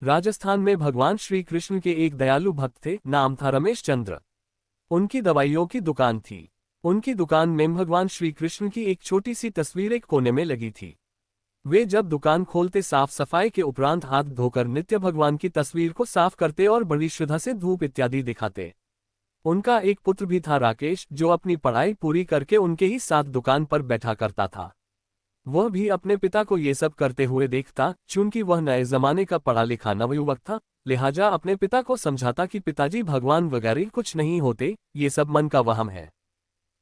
राजस्थान में भगवान श्री कृष्ण के एक दयालु भक्त थे, नाम था रमेश चंद्र। उनकी दवाइयों की दुकान थी। उनकी दुकान में भगवान श्री कृष्ण की एक छोटी सी तस्वीर एक कोने में लगी थी। वे जब दुकान खोलते साफ सफाई के उपरांत हाथ धोकर नित्य भगवान की तस्वीर को साफ करते और बड़ी श्रद्धा से धूप इत्यादि दिखाते। उनका एक पुत्र भी था राकेश, जो अपनी पढ़ाई पूरी करके उनके ही साथ दुकान पर बैठा करता था। वह भी अपने पिता को ये सब करते हुए देखता। चूंकि वह नए जमाने का पढ़ा लिखा नवयुवक था, लिहाजा अपने पिता को समझाता कि पिताजी भगवान वगैरह कुछ नहीं होते, ये सब मन का वहम है।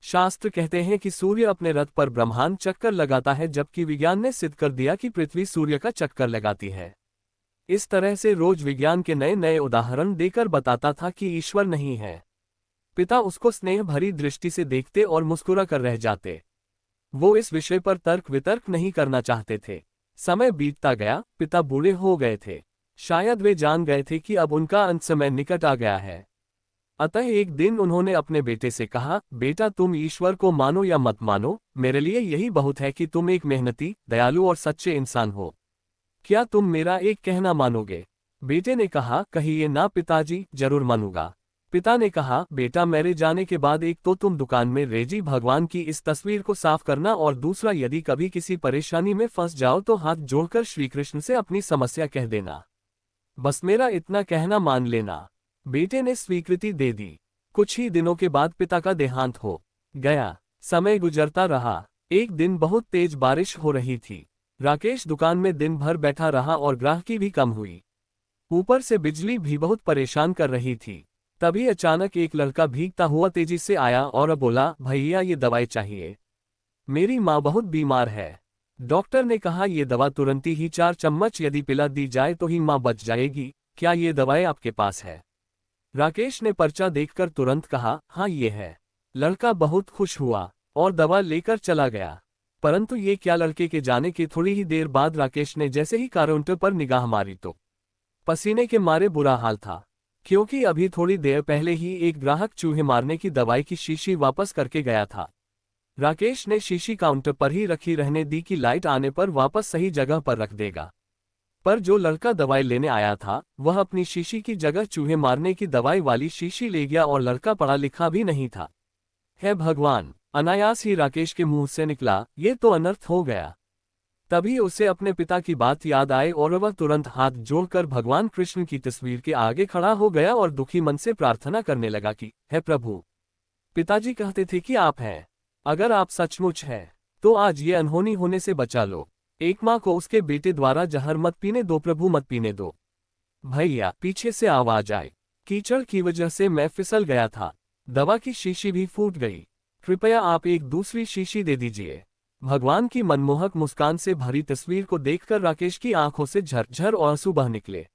शास्त्र कहते हैं कि सूर्य अपने रथ पर ब्रह्मांड चक्कर लगाता है, जबकि विज्ञान ने सिद्ध कर दिया कि पृथ्वी सूर्य का चक्कर लगाती है। इस तरह से रोज विज्ञान के नए नए उदाहरण देकर बताता था कि ईश्वर नहीं है। पिता उसको स्नेह भरी दृष्टि से देखते और मुस्कुरा कर रह जाते। वो इस विषय पर तर्क वितर्क नहीं करना चाहते थे। समय बीतता गया, पिता बूढ़े हो गए थे। शायद वे जान गए थे कि अब उनका अंत समय निकट आ गया है। अतः एक दिन उन्होंने अपने बेटे से कहा, बेटा तुम ईश्वर को मानो या मत मानो, मेरे लिए यही बहुत है कि तुम एक मेहनती, दयालु और सच्चे इंसान हो। क्या तुम मेरा एक कहना मानोगे? बेटे ने कहा, कहिए ना पिताजी, जरूर मानूंगा। पिता ने कहा, बेटा मेरे जाने के बाद एक तो तुम दुकान में रेजी भगवान की इस तस्वीर को साफ करना, और दूसरा यदि कभी किसी परेशानी में फंस जाओ तो हाथ जोड़कर श्री कृष्ण से अपनी समस्या कह देना। बस मेरा इतना कहना मान लेना। बेटे ने स्वीकृति दे दी। कुछ ही दिनों के बाद पिता का देहांत हो गया। समय गुजरता रहा। एक दिन बहुत तेज बारिश हो रही थी। राकेश दुकान में दिन भर बैठा रहा और ग्राहकी भी कम हुई। ऊपर से बिजली भी बहुत परेशान कर रही थी। तभी अचानक एक लड़का भीगता हुआ तेजी से आया और बोला, भैया ये दवाई चाहिए, मेरी माँ बहुत बीमार है। डॉक्टर ने कहा ये दवा तुरंत ही 4 चम्मच यदि पिला दी जाए तो ही माँ बच जाएगी। क्या ये दवाई आपके पास है? राकेश ने पर्चा देखकर तुरंत कहा, हाँ ये है। लड़का बहुत खुश हुआ और दवा लेकर चला गया। परंतु ये क्या, लड़के के जाने के थोड़ी ही देर बाद राकेश ने जैसे ही काउंटर पर निगाह मारी तो पसीने के मारे बुरा हाल था, क्योंकि अभी थोड़ी देर पहले ही एक ग्राहक चूहे मारने की दवाई की शीशी वापस करके गया था। राकेश ने शीशी काउंटर पर ही रखी रहने दी कि लाइट आने पर वापस सही जगह पर रख देगा। पर जो लड़का दवाई लेने आया था, वह अपनी शीशी की जगह चूहे मारने की दवाई वाली शीशी ले गया, और लड़का पढ़ा लिखा भी नहीं था। हे भगवान! अनायास ही राकेश के मुंह से निकला, ये तो अनर्थ हो गया। तभी उसे अपने पिता की बात याद आई और वह तुरंत हाथ जोड़कर भगवान कृष्ण की तस्वीर के आगे खड़ा हो गया और दुखी मन से प्रार्थना करने लगा कि, हे प्रभु, पिताजी कहते थे कि आप हैं। अगर आप सचमुच हैं, तो आज ये अनहोनी होने से बचा लो। एक माँ को उसके बेटे द्वारा जहर मत पीने दो प्रभु, मत पीने दो। भैया, पीछे से आवाज आई। कीचड़ की वजह से मैं फिसल गया था। दवा की शीशी भी फूट गई। कृपया आप एक दूसरी शीशी दे दीजिए। भगवान की मनमोहक मुस्कान से भरी तस्वीर को देखकर राकेश की आंखों से झरझर और आंसू बह निकले।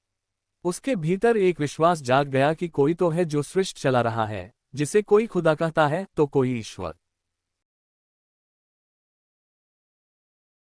उसके भीतर एक विश्वास जाग गया कि कोई तो है जो सृष्टि चला रहा है। जिसे कोई खुदा कहता है तो कोई ईश्वर।